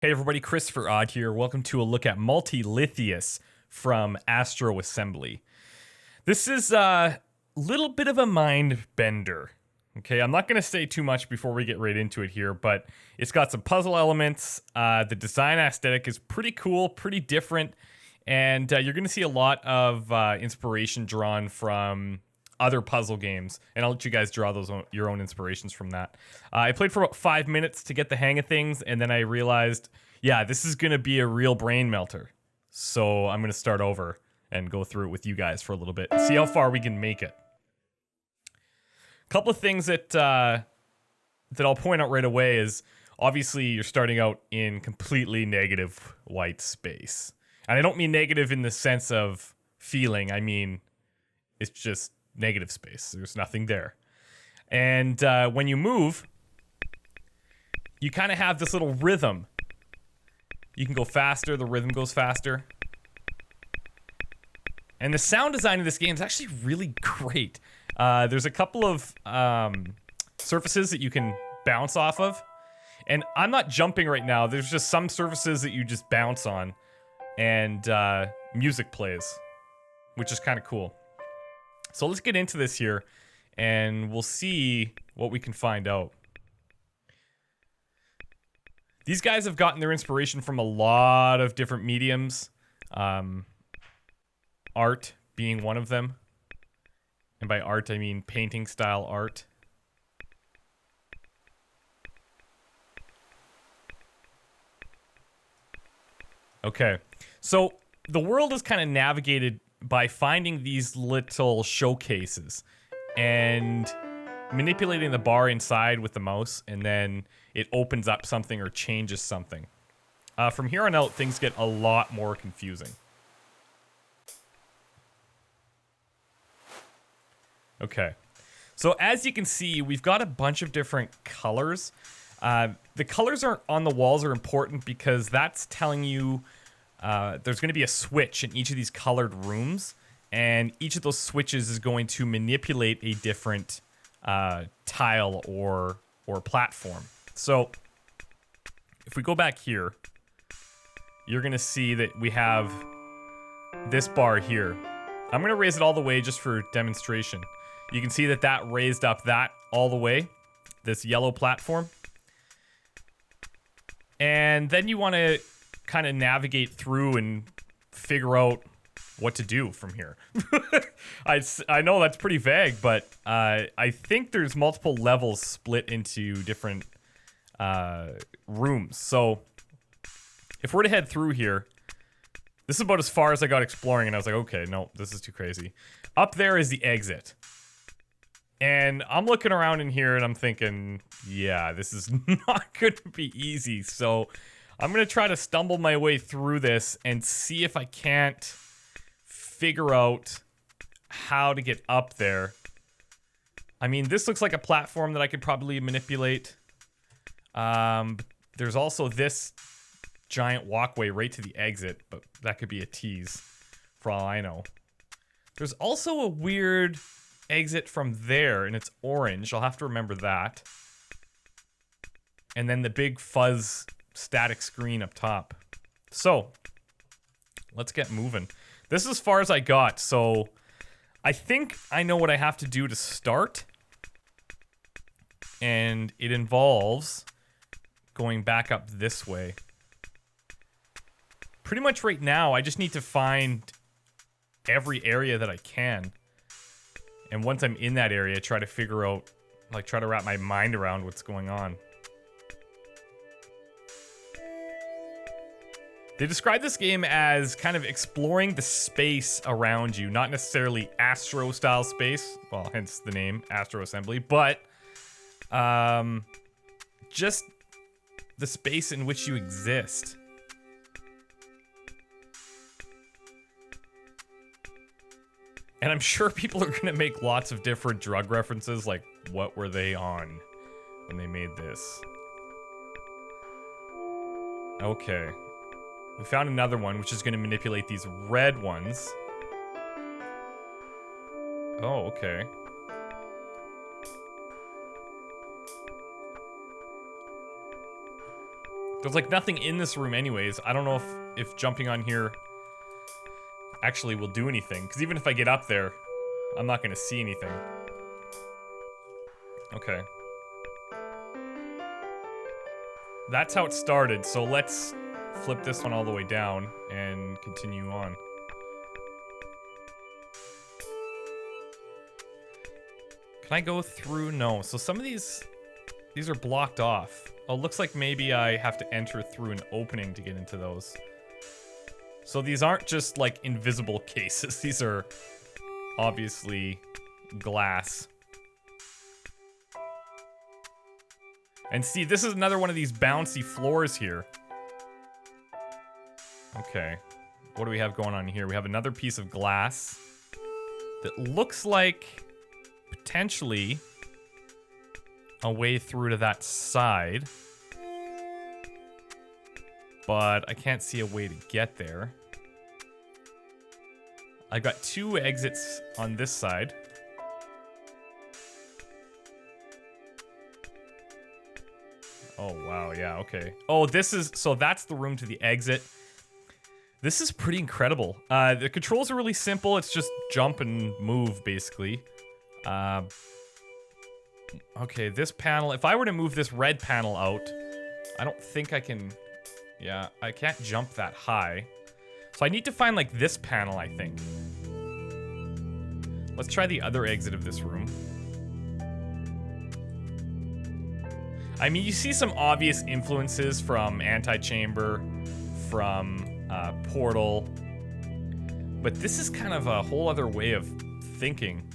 Hey everybody, ChristopherOdd here. Welcome to a look at Multilytheus from Astro Assembly. This is a little bit of a mind bender. Okay, I'm not going to say too much before we get right into it here, but it's got some puzzle elements. The design aesthetic is pretty cool, pretty different, and you're going to see a lot of inspiration drawn from other puzzle games, and I'll let you guys draw your own inspirations from that. I played for about 5 minutes to get the hang of things, and then I realized, yeah, this is going to be a real brain melter. So I'm going to start over and go through it with you guys for a little bit and see how far we can make it. A couple of things that I'll point out right away is, obviously, you're starting out in completely negative white space. And I don't mean negative in the sense of feeling. I mean, it's just negative space. There's nothing there. And when you move, you kind of have this little rhythm. You can go faster, the rhythm goes faster. And the sound design of this game is actually really great. There's a couple of surfaces that you can bounce off of. And I'm not jumping right now. There's just some surfaces that you just bounce on. And music plays, which is kind of cool. So let's get into this here, and we'll see what we can find out. These guys have gotten their inspiration from a lot of different mediums. Art being one of them. And by art, I mean painting style art. Okay, so the world is kind of navigated by finding these little showcases and manipulating the bar inside with the mouse, and then it opens up something or changes something. From here on out, things get a lot more confusing. Okay, so as you can see, we've got a bunch of different colors. The colors on the walls are important because that's telling you there's going to be a switch in each of these colored rooms, and each of those switches is going to manipulate a different tile or platform. So if we go back here, you're going to see that we have this bar here. I'm going to raise it all the way just for demonstration. You can see that that raised up that all the way, this yellow platform. And then you want to kind of navigate through and figure out what to do from here. I know that's pretty vague, but I think there's multiple levels split into different rooms. So if we're to head through here, this is about as far as I got exploring, and I was like, okay, no, this is too crazy. Up there is the exit. And I'm looking around in here and I'm thinking, yeah, this is not going to be easy. So I'm going to try to stumble my way through this and see if I can't figure out how to get up there. I mean, this looks like a platform that I could probably manipulate. There's also this giant walkway right to the exit, but that could be a tease for all I know. There's also a weird exit from there, and it's orange. I'll have to remember that. And then the big fuzz static screen up top. So let's get moving. This is as far as I got, so I think I know what I have to do to start. And it involves going back up this way. Pretty much right now, I just need to find every area that I can. And once I'm in that area, try to figure out, like, try to wrap my mind around what's going on. They describe this game as kind of exploring the space around you, not necessarily Astro-style space, well, hence the name, Astro Assembly, but just the space in which you exist. And I'm sure people are going to make lots of different drug references, like, what were they on when they made this? Okay. We found another one, which is going to manipulate these red ones. Oh, okay. There's like nothing in this room anyways. I don't know if jumping on here actually will do anything. Because even if I get up there, I'm not going to see anything. Okay. That's how it started. So let's flip this one all the way down and continue on. Can I go through? No. So some of these are blocked off. Oh, looks like maybe I have to enter through an opening to get into those. So these aren't just like invisible cases. These are obviously glass. And see, this is another one of these bouncy floors here. Okay. What do we have going on here? We have another piece of glass that looks like potentially a way through to that side. But I can't see a way to get there. I've got 2 exits on this side. Oh, wow, yeah, okay. Oh, so that's the room to the exit. This is pretty incredible. The controls are really simple. It's just jump and move, basically. Okay, this panel, if I were to move this red panel out, I don't think I can, yeah, I can't jump that high. So I need to find, like, this panel, I think. Let's try the other exit of this room. I mean, you see some obvious influences from Antechamber, from Portal, but this is kind of a whole other way of thinking.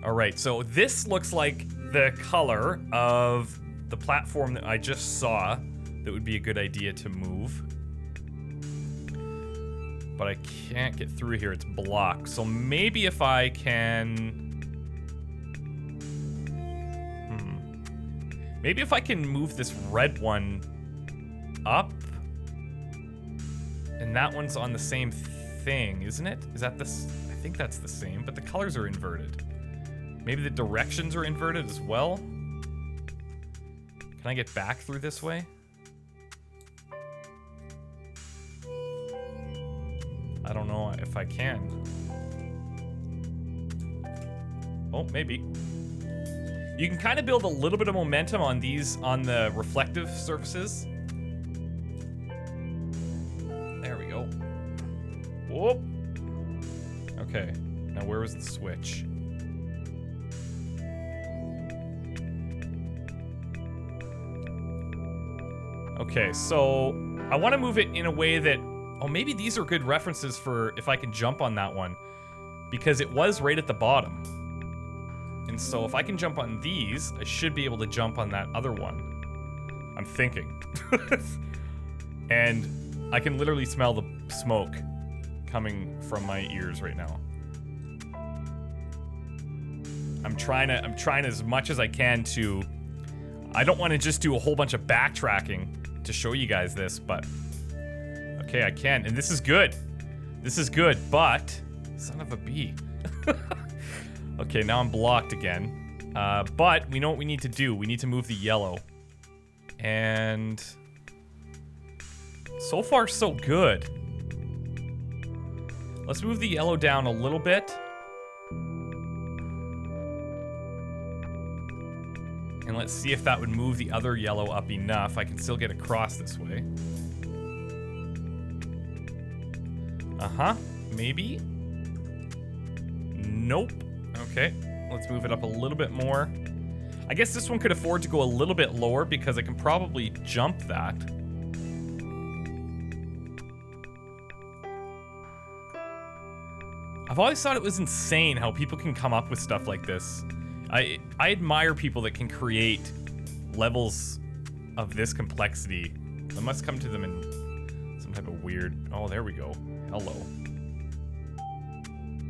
All right, so this looks like the color of the platform that I just saw that would be a good idea to move. But I can't get through here, it's blocked. So maybe if I can... Maybe if I can move this red one up, and that one's on the same thing, isn't it? Is that this? I think that's the same, but the colors are inverted. Maybe the directions are inverted as well. Can I get back through this way? I don't know if I can. Oh, maybe. You can kind of build a little bit of momentum on these, on the reflective surfaces. There we go. Whoop. Okay, now where was the switch? Okay, so I want to move it in a way that, oh, maybe these are good references for if I can jump on that one, because it was right at the bottom. And so if I can jump on these, I should be able to jump on that other one. I'm thinking. And I can literally smell the smoke coming from my ears right now. I'm trying as much as I can to... I don't want to just do a whole bunch of backtracking to show you guys this, but... Okay, I can, and this is good. This is good, but... Son of a bee. Okay, now I'm blocked again. But we know what we need to do. We need to move the yellow. And... So far, so good. Let's move the yellow down a little bit. And let's see if that would move the other yellow up enough. I can still get across this way. Uh-huh. Maybe? Nope. Okay. Let's move it up a little bit more. I guess this one could afford to go a little bit lower because I can probably jump that. I've always thought it was insane how people can come up with stuff like this. I admire people that can create levels of this complexity. I must come to them in some type of weird... Oh, there we go. Hello.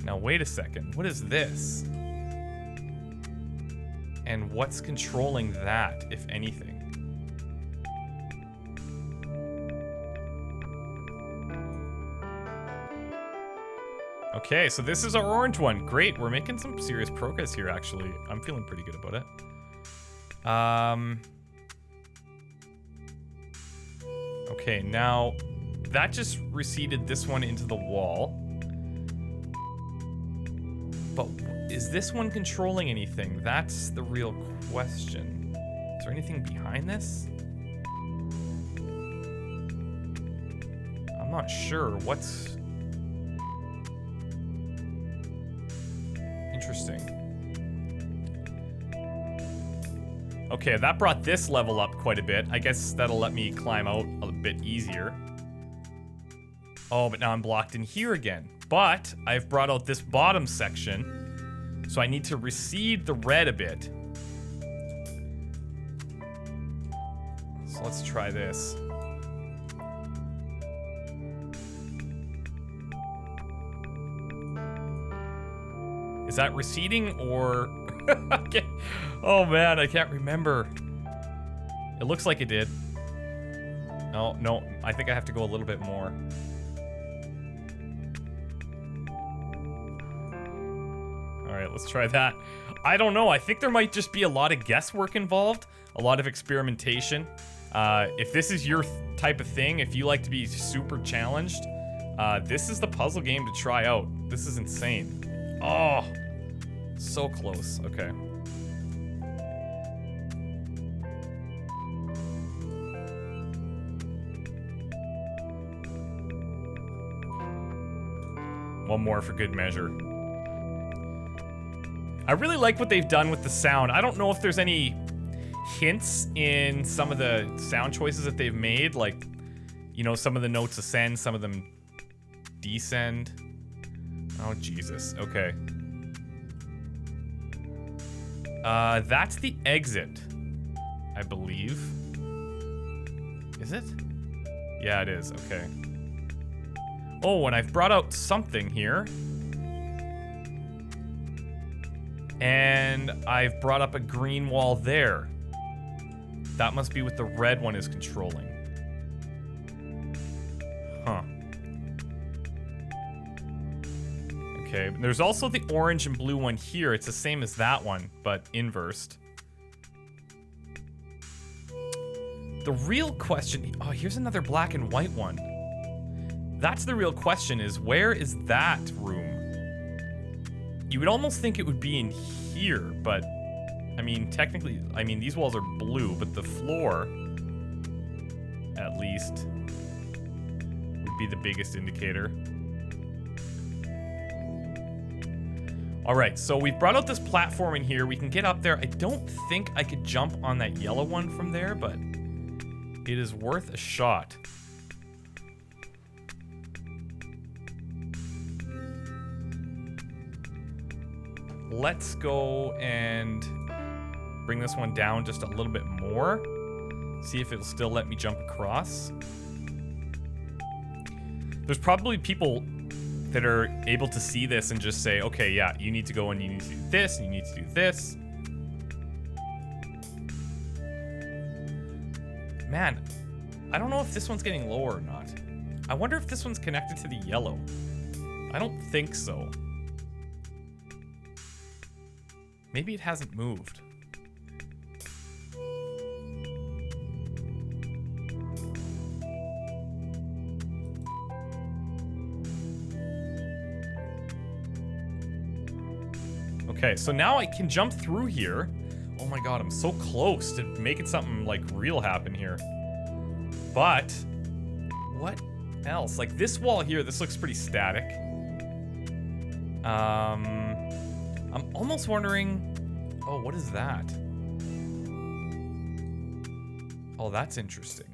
Now, wait a second. What is this? And what's controlling that, if anything? Okay, so this is our orange one. Great, we're making some serious progress here, actually. I'm feeling pretty good about it. Okay, now that just receded this one into the wall. But is this one controlling anything? That's the real question. Is there anything behind this? I'm not sure. What's... Interesting. Okay, that brought this level up quite a bit. I guess that'll let me climb out a bit easier. Oh, but now I'm blocked in here again. But I've brought out this bottom section, so I need to recede the red a bit. So let's try this. Is that receding or... Okay. Oh man, I can't remember. It looks like it did. Oh, no, I think I have to go a little bit more. Alright, let's try that. I don't know, I think there might just be a lot of guesswork involved, a lot of experimentation. If this is your type of thing, if you like to be super challenged, this is the puzzle game to try out. This is insane. Oh, so close. Okay. One more for good measure. I really like what they've done with the sound. I don't know if there's any hints in some of the sound choices that they've made, like, you know, some of the notes ascend, some of them descend. Oh, Jesus. Okay. That's the exit, I believe. Is it? Yeah, it is. Okay. Oh, and I've brought out something here. And I've brought up a green wall there. That must be what the red one is controlling. Huh. Okay, there's also the orange and blue one here. It's the same as that one, but inversed. The real question... Oh, here's another black and white one. That's the real question, is where is that room? You would almost think it would be in here, but... I mean, technically... I mean, these walls are blue, but the floor... at least... would be the biggest indicator. Alright, so we've brought out this platform in here. We can get up there. I don't think I could jump on that yellow one from there, but... it is worth a shot. Let's go and bring this one down just a little bit more. See if it'll still let me jump across. There's probably people that are able to see this and just say, okay, yeah, you need to go and you need to do this, and you need to do this. Man, I don't know if this one's getting lower or not. I wonder if this one's connected to the yellow. I don't think so. Maybe it hasn't moved. Okay, so now I can jump through here. Oh my god, I'm so close to making something like real happen here. But what else? Like this wall here, this looks pretty static. I'm almost wondering... Oh, what is that? Oh, that's interesting.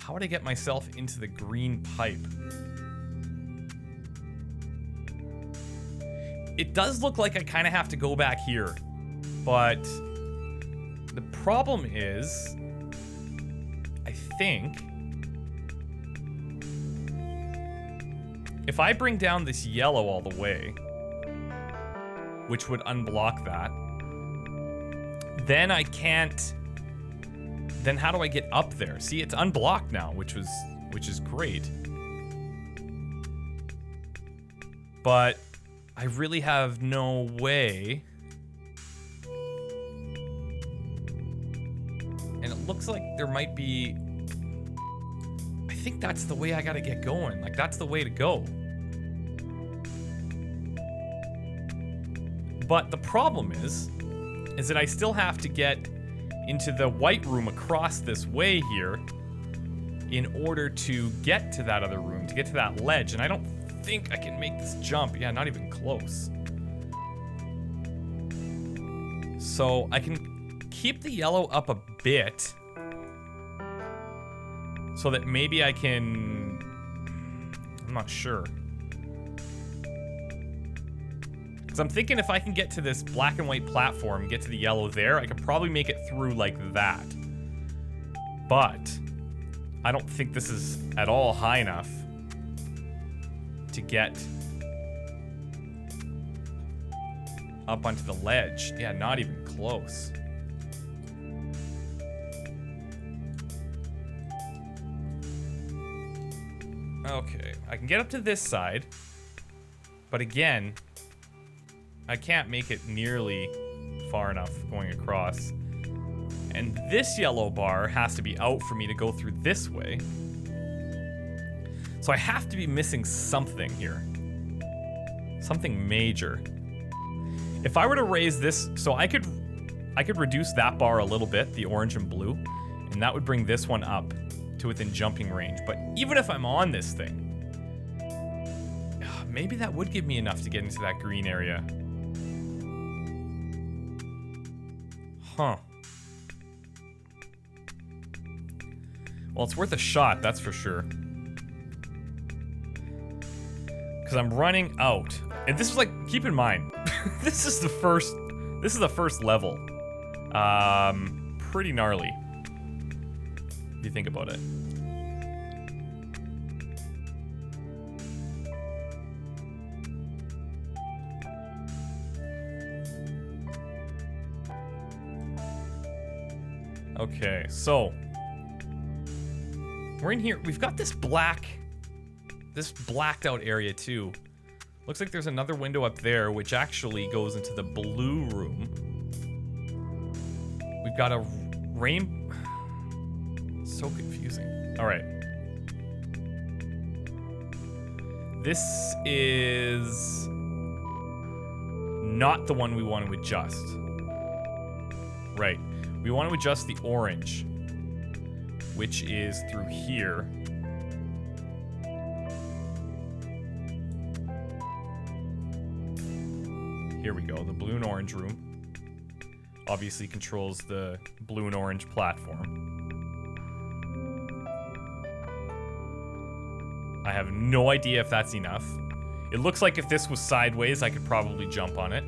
How would I get myself into the green pipe? It does look like I kind of have to go back here. But the problem is... I think... if I bring down this yellow all the way... which would unblock that. Then I can't... Then how do I get up there? See, it's unblocked now, which is great. But I really have no way. And it looks like there might be think that's the way I gotta get going. Like, that's the way to go. But the problem is that I still have to get into the white room across this way here in order to get to that other room, to get to that ledge. And I don't think I can make this jump. Yeah, not even close. So I can keep the yellow up a bit so that maybe I can... I'm not sure. Because I'm thinking if I can get to this black and white platform, get to the yellow there, I could probably make it through like that. But I don't think this is at all high enough to get up onto the ledge. Yeah, not even close. Okay, I can get up to this side, but again, I can't make it nearly far enough going across. And this yellow bar has to be out for me to go through this way. So I have to be missing something here. Something major. If I were to raise this, so I could reduce that bar a little bit, the orange and blue, and that would bring this one up to within jumping range. But even if I'm on this thing, maybe that would give me enough to get into that green area. Huh. Well, it's worth a shot, that's for sure. Because I'm running out. And this is like, keep in mind, this is the first level. Pretty gnarly, if you think about it. Okay, so we're in here. We've got this blacked out area too. Looks like there's another window up there, which actually goes into the blue room. We've got a rain. So confusing. All right. This is not the one we want to adjust. Right. We want to adjust the orange, which is through here. Here we go, the blue and orange room. Obviously controls the blue and orange platform. I have no idea if that's enough. It looks like if this was sideways, I could probably jump on it.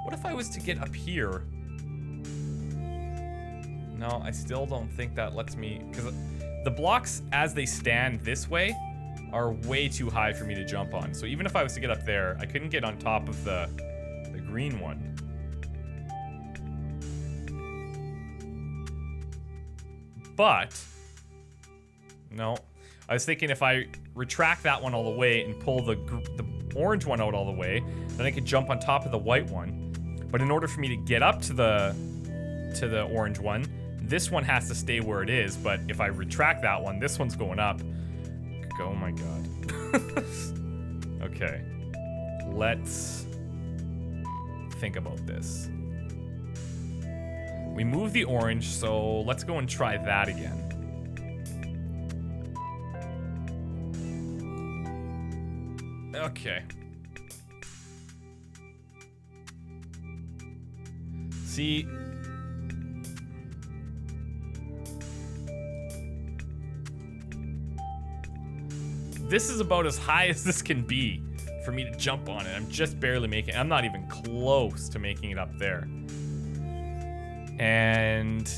What if I was to get up here? No, I still don't think that lets me, because the blocks as they stand this way are way too high for me to jump on. So even if I was to get up there, I couldn't get on top of the green one. But, no. I was thinking if I retract that one all the way and pull the orange one out all the way, then I could jump on top of the white one. But in order for me to get up to the orange one, this one has to stay where it is. But if I retract that one, this one's going up. Oh my god. Okay. Let's think about this. We move the orange, so let's go and try that again. Okay. See, this is about as high as this can be for me to jump on it. I'm just barely making it. I'm not even close to making it up there. And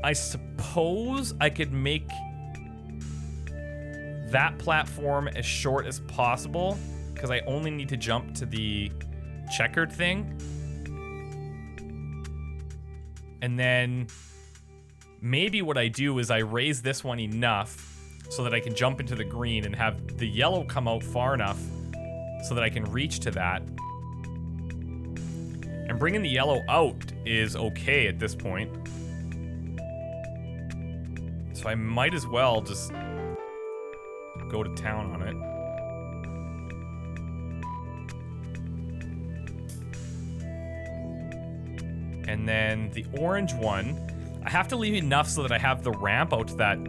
I suppose I could make that platform as short as possible because I only need to jump to the checkered thing. And then maybe what I do is I raise this one enough so that I can jump into the green and have the yellow come out far enough so that I can reach to that. And bringing the yellow out is okay at this point. So I might as well just go to town on it. And then the orange one, I have to leave enough so that I have the ramp out to that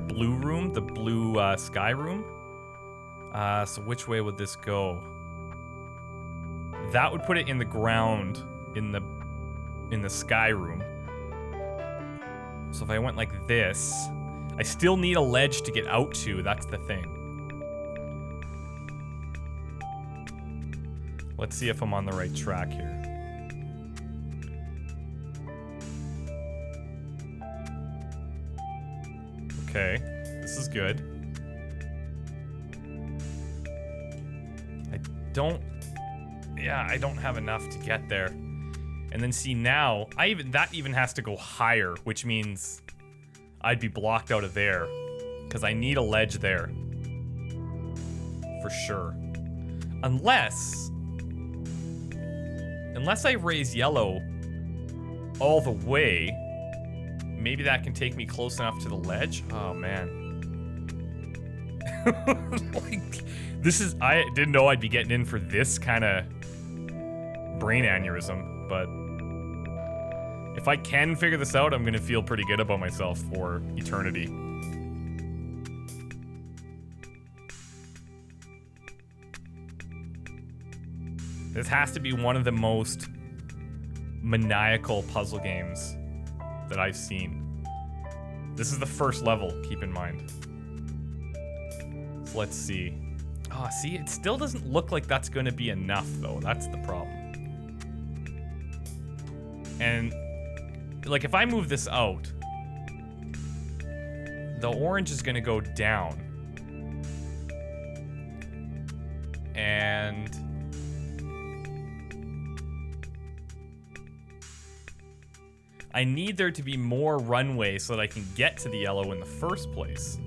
blue room, the blue sky room. So which way would this go? That would put it in the ground in the sky room. So if I went like this, I still need a ledge to get out to, that's the thing. Let's see if I'm on the right track here. Okay, this is good. I don't have enough to get there. And then see now, that even has to go higher, which means I'd be blocked out of there. Because I need a ledge there. For sure. Unless I raise yellow all the way, maybe that can take me close enough to the ledge. Oh man. I didn't know I'd be getting in for this kind of brain aneurysm, but if I can figure this out, I'm gonna feel pretty good about myself for eternity. This has to be one of the most maniacal puzzle games that I've seen. This is the first level, keep in mind. So let's see. Oh, see, it still doesn't look like that's gonna be enough though. That's the problem. And like if I move this out, the orange is gonna go down. And I need there to be more runway so that I can get to the yellow in the first place.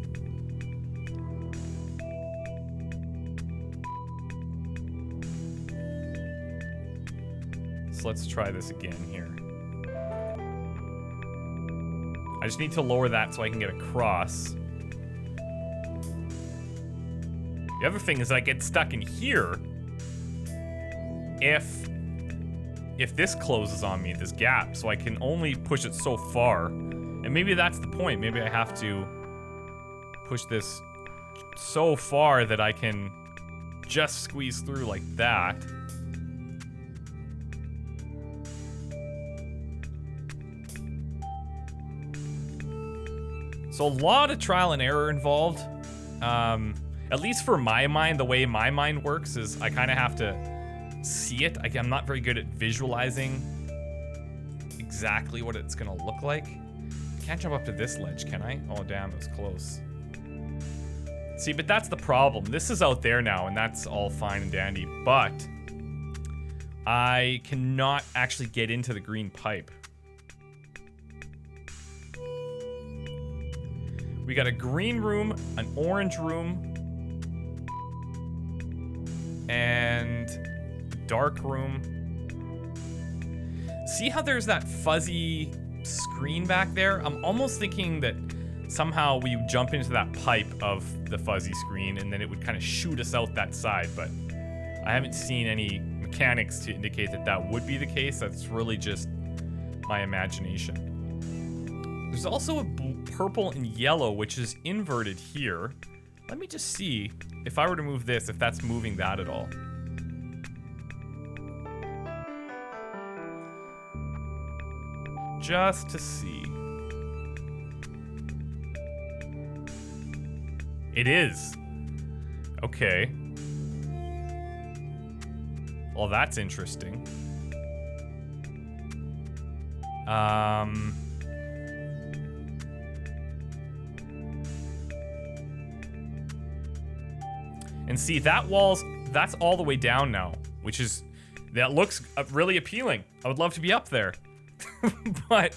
So let's try this again here. I just need to lower that so I can get across. The other thing is I get stuck in here if this closes on me, this gap, so I can only push it so far. And maybe that's the point. Maybe I have to push this so far that I can just squeeze through like that. So a lot of trial and error involved. At least for my mind, the way my mind works is I kind of have to see it. I'm not very good at visualizing exactly what it's gonna look like. Can't jump up to this ledge, can I? Oh damn, it was close. See, but that's the problem. This is out there now, and that's all fine and dandy, but I cannot actually get into the green pipe. We got a green room, an orange room, and dark room. See how there's that fuzzy screen back there? I'm almost thinking that somehow we jump into that pipe of the fuzzy screen and then it would kind of shoot us out that side, but I haven't seen any mechanics to indicate that that would be the case. That's really just my imagination. There's also a purple and yellow, which is inverted here. Let me just see if I were to move this, if that's moving that at all. Just to see. It is. Okay. Well, that's interesting. And see, that's all the way down now, that looks really appealing. I would love to be up there. But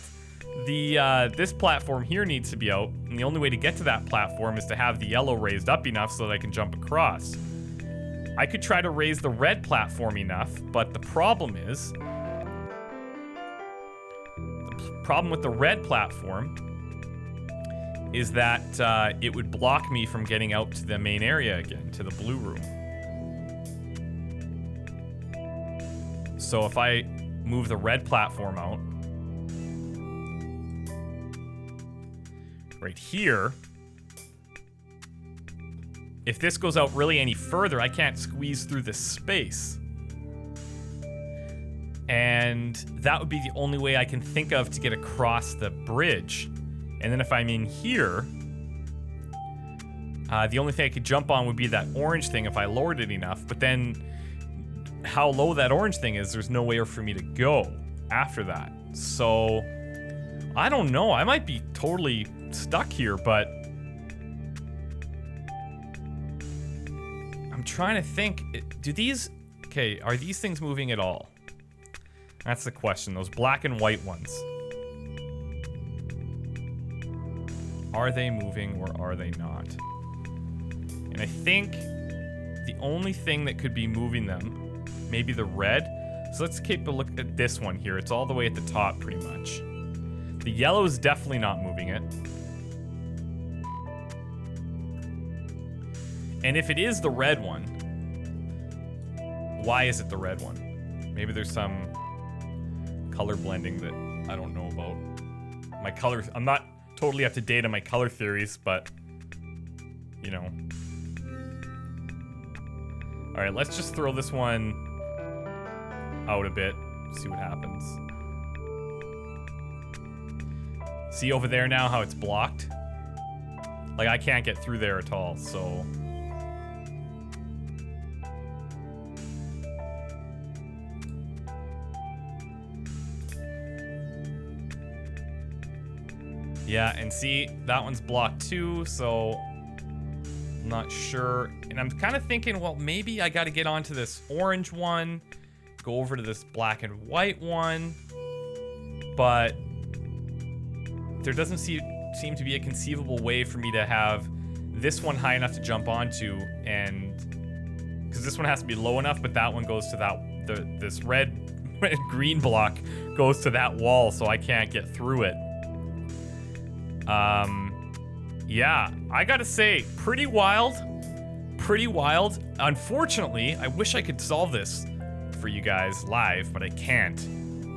this platform here needs to be out, and the only way to get to that platform is to have the yellow raised up enough so that I can jump across. I could try to raise the red platform enough, but the problem with the red platform is that it would block me from getting out to the main area again, to the blue room. So if I move the red platform out, right here, if this goes out really any further, I can't squeeze through this space. And that would be the only way I can think of to get across the bridge. And then if I'm in here, the only thing I could jump on would be that orange thing if I lowered it enough. But then how low that orange thing is, there's nowhere for me to go after that. So I don't know. I might be totally stuck here, but I'm trying to think. Do these... Okay, are these things moving at all? That's the question. Those black and white ones. Are they moving or are they not? And I think the only thing that could be moving them, maybe the red. So let's keep a look at this one here. It's all the way at the top pretty much. The yellow is definitely not moving it. And if it is the red one, why is it the red one? Maybe there's some color blending that I don't know about. My colors, I'm not totally up to date on my color theories, but you know. All right, let's just throw this one out a bit, see what happens. See over there now how it's blocked? Like I can't get through there at all, so. Yeah, and see, that one's blocked too, so I'm not sure. And I'm kind of thinking, well, maybe I got to get onto this orange one, go over to this black and white one, but there doesn't seem to be a conceivable way for me to have this one high enough to jump onto, and because this one has to be low enough, but that one goes to that, this red green block goes to that wall, so I can't get through it. Yeah, I gotta say, pretty wild. Pretty wild. Unfortunately, I wish I could solve this for you guys live, but I can't.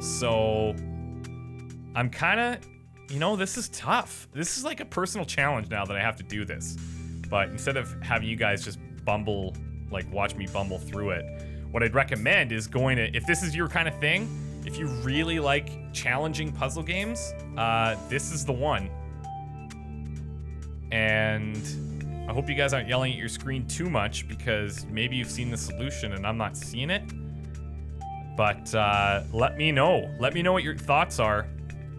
So, I'm kinda, you know, this is tough. This is like a personal challenge now that I have to do this. But instead of having you guys just bumble, like watch me bumble through it, what I'd recommend is going to, if this is your kind of thing, if you really like challenging puzzle games, this is the one. And I hope you guys aren't yelling at your screen too much because maybe you've seen the solution and I'm not seeing it. But let me know. Let me know what your thoughts are.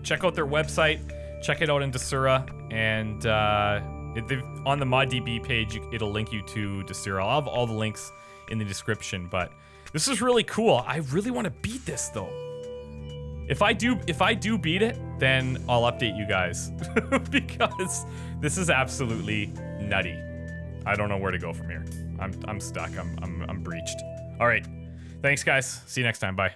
Check out their website. Check it out in Desura. And on the ModDB page, it'll link you to Desura. I'll have all the links in the description. But this is really cool. I really want to beat this though. If I do beat it, then I'll update you guys because this is absolutely nutty. I don't know where to go from here. I'm stuck. I'm breached. All right. Thanks guys. See you next time. Bye.